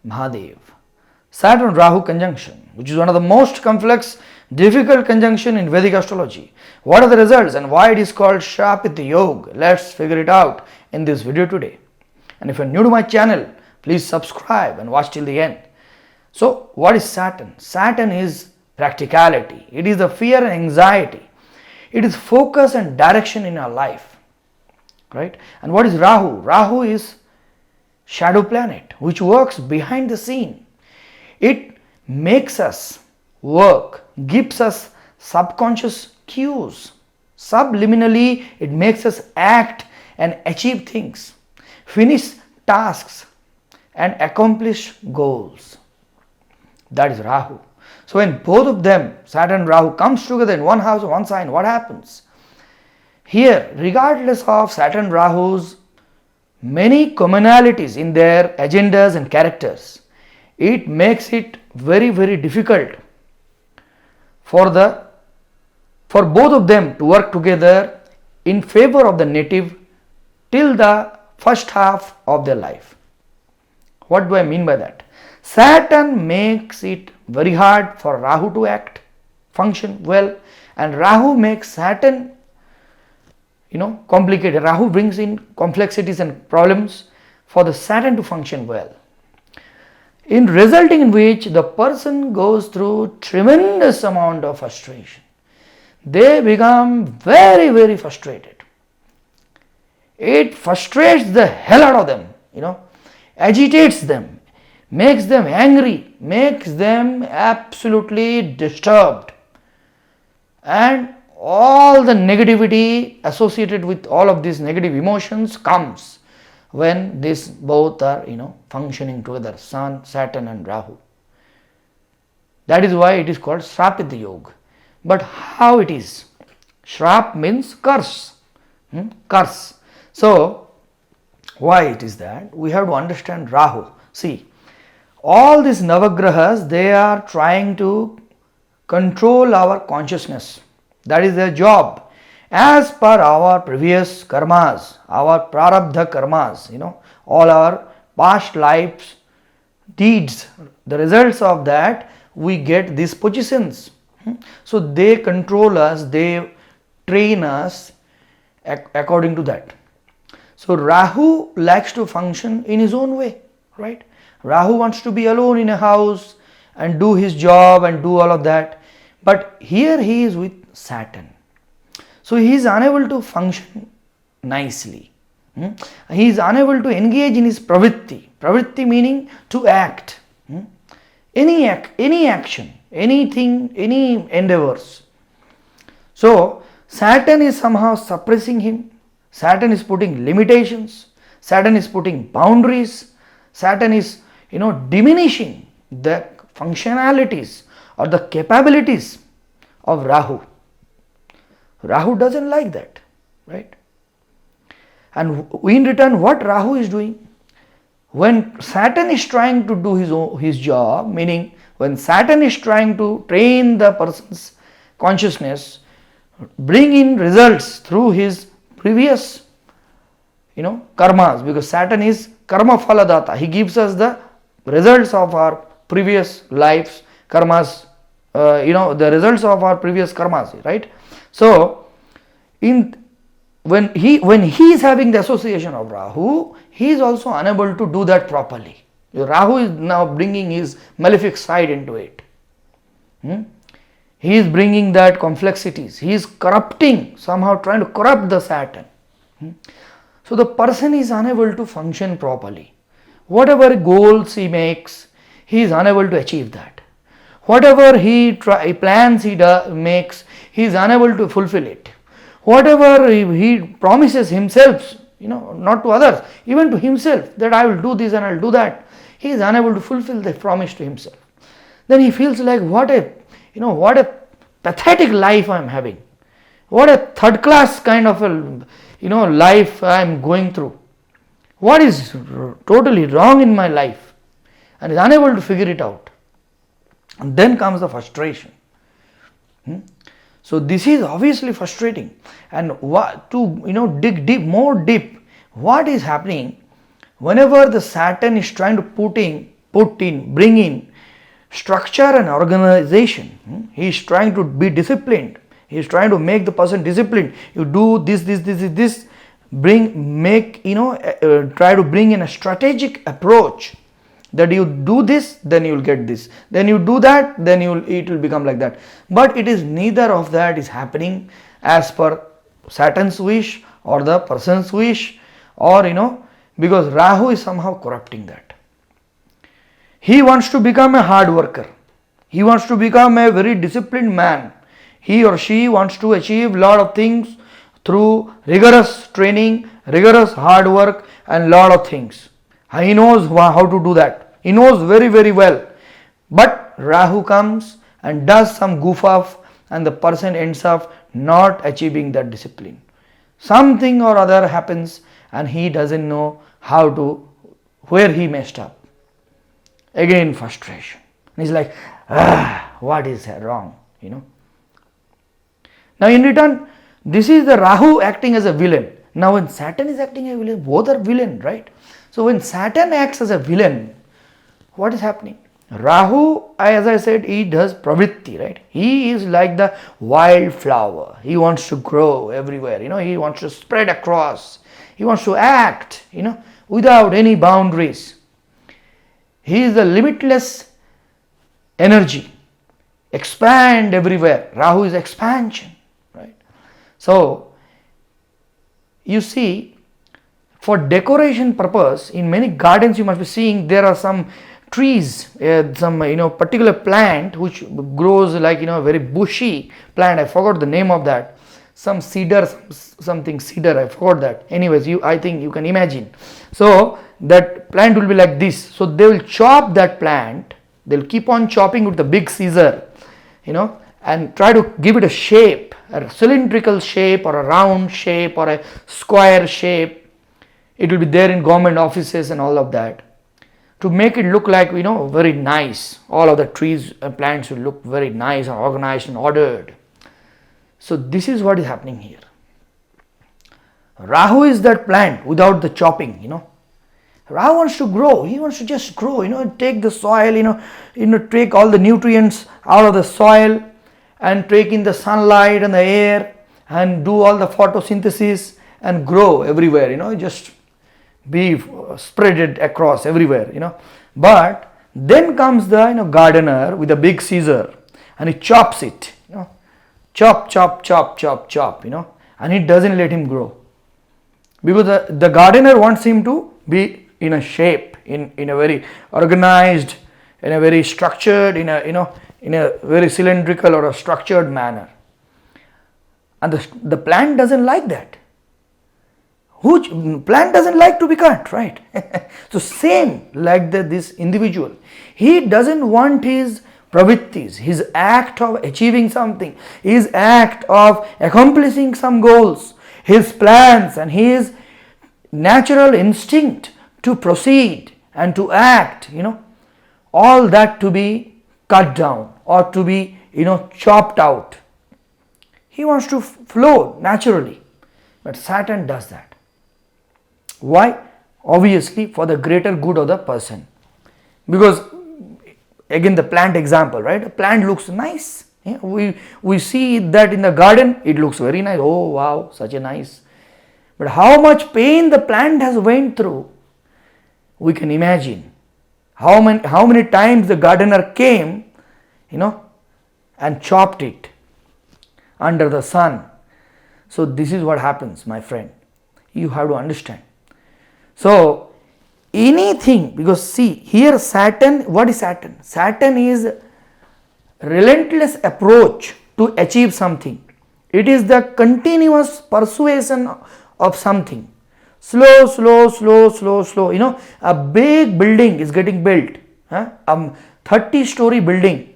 Mahadev. Saturn Rahu conjunction, which is one of the most complex, difficult conjunction in Vedic astrology. What are the results and why it is called Shrapit Yoga? Let's figure it out in this video today. And if you are new to my channel, please subscribe and watch till the end. So, what is Saturn? Saturn is practicality. It is the fear and anxiety. It is focus and direction in our life. Right? And what is Rahu? Rahu is shadow planet which works behind the scene. It makes us work, gives us subconscious cues. Subliminally, it makes us act and achieve things, finish tasks and accomplish goals. That is Rahu. So when both of them, Saturn and Rahu, comes together in one house or one sign, what happens? Here, regardless of Saturn and Rahu's many commonalities in their agendas and characters, it makes it very, very difficult for both of them to work together in favor of the native till the first half of their life. What do I mean by that? Saturn makes it very hard for Rahu to act, function well, and Rahu makes Saturn complicated. Rahu brings in complexities and problems for the Saturn to function well, in resulting in which the person goes through tremendous amount of frustration. They become very, very frustrated. It frustrates the hell out of them, agitates them, makes them angry, makes them absolutely disturbed, and all the negativity associated with all of these negative emotions comes when these both are functioning together, Sun, Saturn and Rahu. That is why it is called Shrapit Yoga. But how it is? Shrap means curse. Curse. So why it is that? We have to understand Rahu. See, all these Navagrahas, they are trying to control our consciousness. That is their job. As per our previous karmas, our prarabdha karmas, all our past lives, deeds, the results of that, we get these positions. So they control us, they train us according to that. So Rahu likes to function in his own way, right? Rahu wants to be alone in a house and do his job and do all of that. But here he is with Saturn. So he is unable to function nicely. He is unable to engage in his pravritti. Pravritti meaning to act. Any action, anything, any endeavors. So Saturn is somehow suppressing him. Saturn is putting limitations. Saturn is putting boundaries. Saturn is diminishing the functionalities or the capabilities of Rahu. Rahu doesn't like that, right? And in return, what Rahu is doing? When Saturn is trying to do his job, meaning when Saturn is trying to train the person's consciousness, bring in results through his previous karmas, because Saturn is karma phaladata. He gives us the results of our previous lives, karmas, the results of our previous karmas, right? So when he is having the association of Rahu, he is also unable to do that properly. Rahu is now bringing his malefic side into it. He is bringing that complexities. He is corrupting, somehow trying to corrupt the Saturn. So the person is unable to function properly. Whatever goals he makes, he is unable to achieve that. Whatever he plans he makes, he is unable to fulfill it. Whatever he promises himself, not to others, even to himself, that I will do this and I will do that, he is unable to fulfill the promise to himself. Then he feels like what a pathetic life I am having. What a third class kind of a life I am going through. What is totally wrong in my life? And is unable to figure it out. And then comes the frustration. So this is obviously frustrating. And to dig deep, what is happening whenever the Saturn is trying to putting bring in structure and organization. He is trying to be disciplined. He is trying to make the person disciplined. You do this, try to bring in a strategic approach, that you do this, then you will get this, then you do that, then it will become like that. But it is neither of that is happening as per Saturn's wish or the person's wish, or because Rahu is somehow corrupting that. He wants to become a hard worker. He wants to become a very disciplined man. He or she wants to achieve lot of things through rigorous training, rigorous hard work, and lot of things. He knows how to do that. He knows very, very well. But Rahu comes and does some goof off, and the person ends up not achieving that discipline. Something or other happens and he doesn't know where he messed up. Again frustration. He's like, what is wrong? Now in return, this is the Rahu acting as a villain. Now when Saturn is acting as a villain, both are villain, right? So when Saturn acts as a villain, what is happening? Rahu, as I said, he does pravritti, right? He is like the wildflower. He wants to grow everywhere, he wants to spread across. He wants to act, without any boundaries. He is a limitless energy. Expand everywhere. Rahu is expansion, right? So, you see, for decoration purpose, in many gardens you must be seeing there are some trees, some particular plant which grows like a very bushy plant. I forgot the name of that. Some cedar, something cedar. I forgot that. Anyways, I think you can imagine. So that plant will be like this. So they will chop that plant. They'll keep on chopping with the big scissor, and try to give it a shape, a cylindrical shape, or a round shape, or a square shape. It will be there in government offices and all of that, to make it look like, very nice. All of the trees and plants will look very nice and organized and ordered. So this is what is happening here. Rahu is that plant without the chopping, Rahu wants to grow. He wants to just grow, take the soil, take all the nutrients out of the soil and take in the sunlight and the air and do all the photosynthesis and grow everywhere, just be spread it across everywhere, But then comes the gardener with a big scissor and he chops it, chop, and it doesn't let him grow, because the gardener wants him to be in a shape, in a very organized, in a very structured, in a very cylindrical or a structured manner, and the plant doesn't like that. Plant doesn't like to be cut, right? So same like this individual, he doesn't want his pravrittis, his act of achieving something, his act of accomplishing some goals, his plans and his natural instinct to proceed and to act, all that to be cut down or to be, chopped out. He wants to flow naturally, but Saturn does that. Why? Obviously for the greater good of the person. Because again the plant example, right? A plant looks nice. Yeah? We see that in the garden, it looks very nice. Oh wow, such a nice. But how much pain the plant has went through, we can imagine. How many times the gardener came, and chopped it under the sun. So this is what happens, my friend. You have to understand. So anything, because see here Saturn, what is Saturn? Saturn is relentless approach to achieve something. It is the continuous persuasion of something. Slow. A big building is getting built. 30-story building.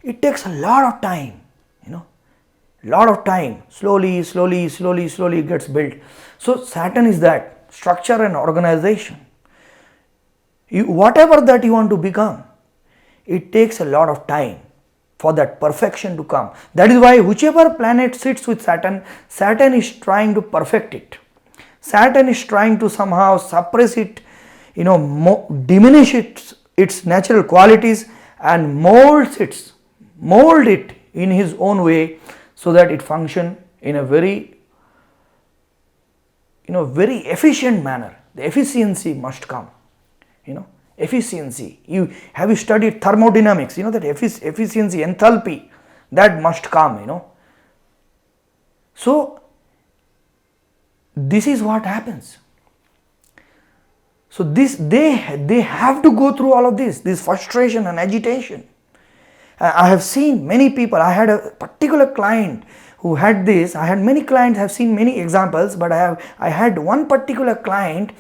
It takes a lot of time. Lot of time. Slowly it gets built. So Saturn is that structure and organization. Whatever that you want to become, it takes a lot of time for that perfection to come. That is why whichever planet sits with Saturn, Saturn is trying to perfect it. Saturn is trying to somehow suppress it, diminish its natural qualities and mold it in his own way, so that it function in a very very efficient manner. The efficiency must come. Efficiency. Have you studied thermodynamics? That efficiency, enthalpy, that must come. So this is what happens. So they have to go through all of this frustration and agitation. I have seen many people. I had a particular client who had this. I had many clients. I have seen many examples, but I had one particular client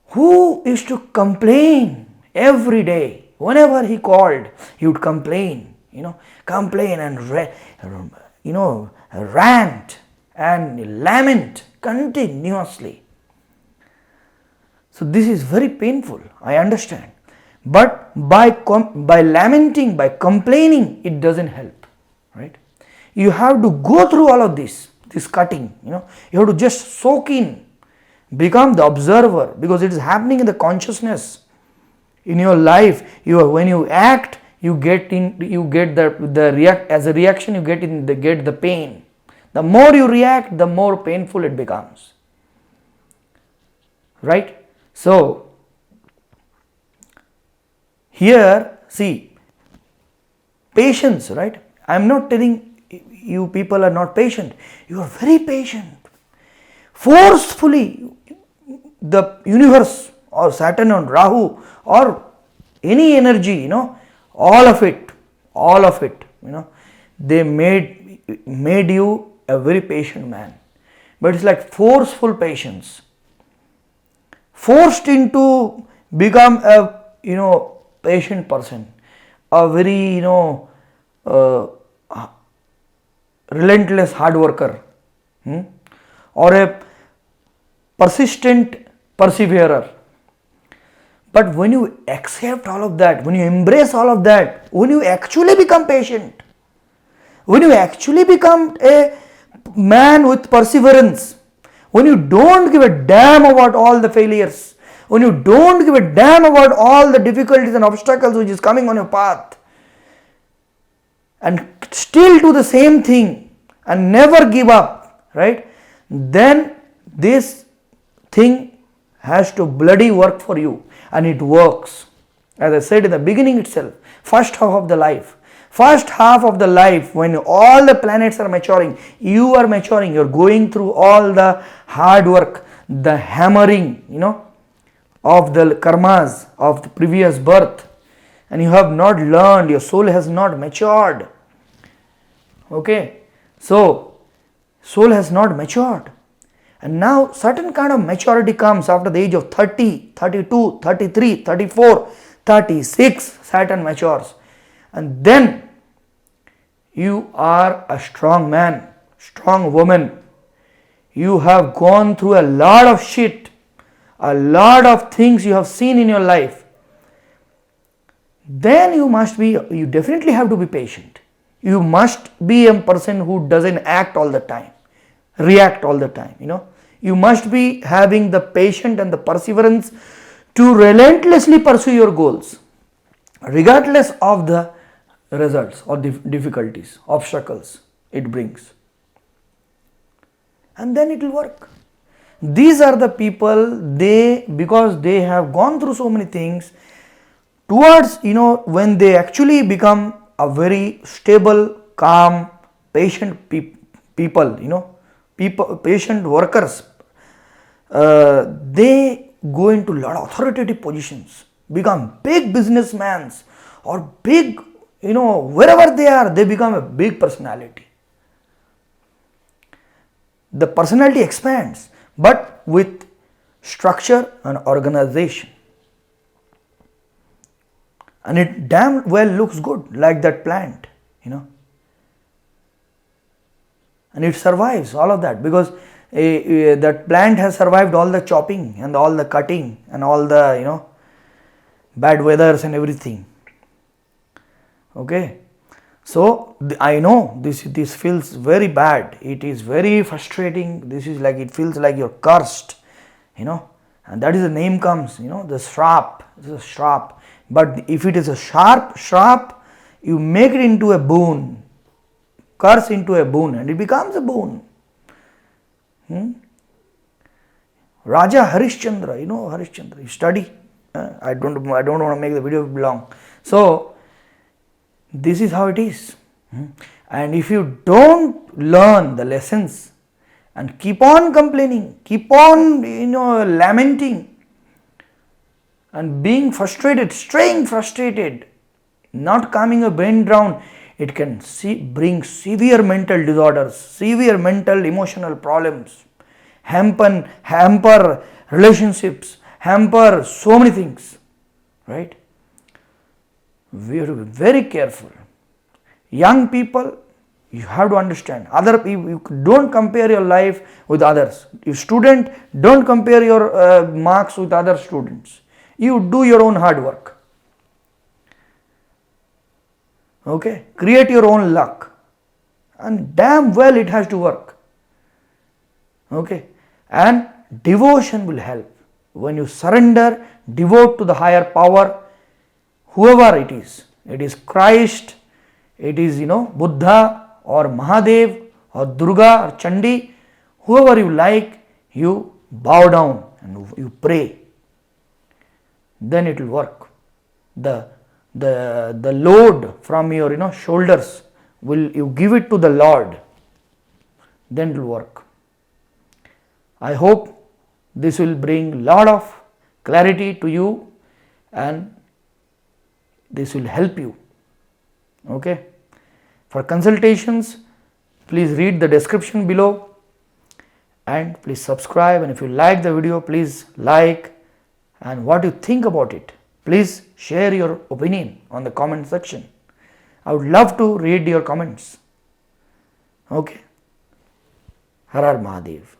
who used to complain every day. Whenever he called, he would complain. Complain and rant and lament continuously. So this is very painful, I understand. But by lamenting, by complaining, it doesn't help, right? You have to go through all of this cutting. You have to just soak in, become the observer, because it is happening in the consciousness in your life. When you act, you get as a reaction, you get the pain. The more you react, the more painful it becomes, right? So here, see, patience, right? I am not telling you people are not patient. You are very patient. Forcefully, the universe or Saturn or Rahu or any energy, all of it, they made you a very patient man. But it's like forceful patience. Forced into become a patient person, a very relentless hard worker, or a persistent perseverer. But when you accept all of that, when you embrace all of that, when you actually become patient, when you actually become a man with perseverance, when you don't give a damn about all the failures, when you don't give a damn about all the difficulties and obstacles which is coming on your path, and still do the same thing and never give up, right? Then this thing has to bloody work for you, and it works. As I said in the beginning itself, first half of the life, when all the planets are maturing, you are maturing, you are going through all the hard work, the hammering, of the karmas of the previous birth, and you have not learned, your soul has not matured. Okay, so soul has not matured, and now certain kind of maturity comes after the age of 30, 32, 33, 34, 36, Saturn matures, and then you are a strong man, strong woman. You have gone through a lot of shit, a lot of things you have seen in your life. Then you definitely have to be patient. You must be a person who doesn't act all the time, react all the time, You must be having the patience and the perseverance to relentlessly pursue your goals, regardless of the results or difficulties, obstacles it brings. And then it will work. These are the people, because they have gone through so many things, towards, when they actually become a very stable, calm, patient people, patient workers, they go into a lot of authoritative positions, become big businessmen or big, wherever they are, they become a big personality. The personality expands, but with structure and organization. And it damn well looks good, like that plant, and it survives all of that, because that plant has survived all the chopping and all the cutting and all the bad weathers and everything. Okay, so I know this feels very bad. It is very frustrating. This is like, it feels like you're cursed, and that is the name comes, the shrap, it is a shrap. But if it is a shrap, you make it into a boon, curse into a boon, and it becomes a boon. Raja Harishchandra, Harishchandra, you study. I don't want to make the video long. So this is how it is. And if you don't learn the lessons and keep on complaining, keep on lamenting and being frustrated, staying frustrated, not calming your brain down, it can bring severe mental disorders, severe mental emotional problems, hamper relationships, hamper so many things, right? We have to be very careful. Young people, you have to understand, other people, you don't compare your life with others. You student, don't compare your marks with other students. You do your own hard work. Okay, create your own luck, and damn well it has to work. Okay, and devotion will help. When you surrender, devote to the higher power, whoever it is Christ, it is Buddha or Mahadev or Durga or Chandi, whoever you like, you bow down and you pray. Then it will work. The load from your shoulders, will you give it to the Lord, then it will work. I hope this will bring lot of clarity to you, and this will help you. Okay, for consultations, please read the description below, and please subscribe, and if you like the video, please like, and what you think about it, please share your opinion on the comment section. I would love to read your comments. Okay. Har Har Mahadev.